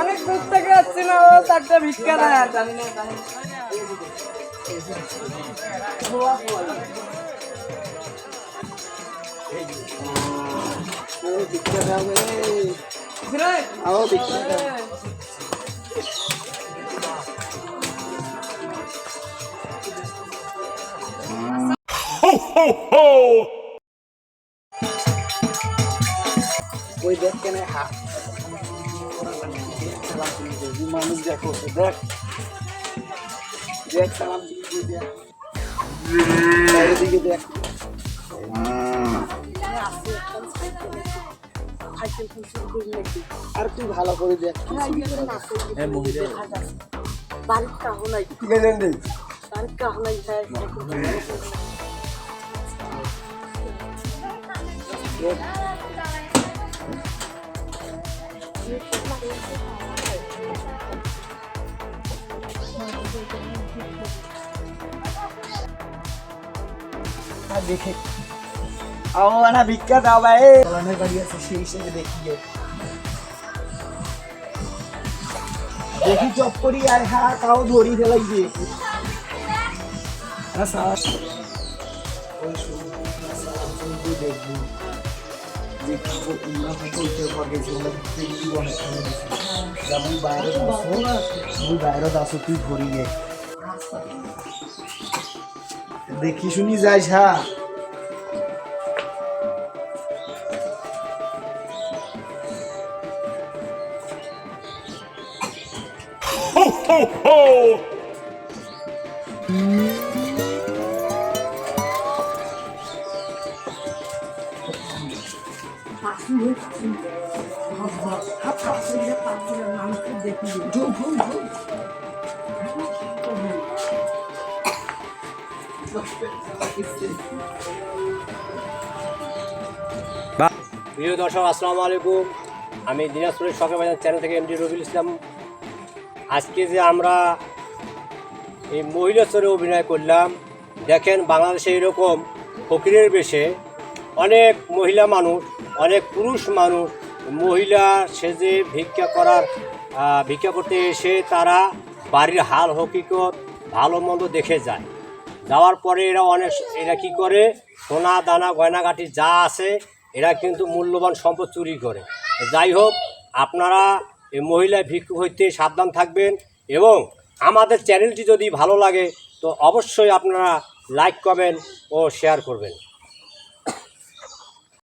অনেক দূর থেকে আসছি না, ও চারটা ভিক্ষা দেয়। জানি না ভিক্ষা দেবে, ভিক্ষা দেবে। ওই দেখ কেন মানুষ দেখো, দেখ দেখ সালাম দিকে দেখ। আর তুই ভালো করে দেখ, বাড়ির কাহ নাই, বাড়ির কাহ নাই। দেখে না ভিক্ষা দাও ভাই, বাড়ি আছে সেই হিসেবে দেখি চপ করি আর কাউ ধরি ফেলাই দিয়ে যেমন বাইরে আসো তুই ধরি গে দেখি শুনি যাইস। হ্যাঁ প্রিয় দর্শক, আসসালামু আলাইকুম। আমি দিনাজপুরের শখের বাজার চ্যানেল থেকে এমডি রবিউল ইসলাম। আজকে যে আমরা এই মহিলা চরে অভিনয় করলাম, দেখেন বাংলাদেশে এরকম ফকিরের বেশে অনেক মহিলা মানুষ, অনেক পুরুষ মানুষ মহিলা সেজে ভিক্ষা করতে এসে তারা বাড়ির হাল হকিকত ভালো মন্দ দেখে যায়। যাওয়ার পরে এরা কী করে, সোনা দানা গয়নাগাটি যা আছে এরা কিন্তু মূল্যবান সম্পদ চুরি করে। যাই হোক, আপনারা এই মহিলা ভিক্ষুক হইতে সাবধান থাকবেন এবং আমাদের চ্যানেলটি যদি ভালো লাগে তো অবশ্যই আপনারা লাইক, কমেন্ট ও শেয়ার করবেন।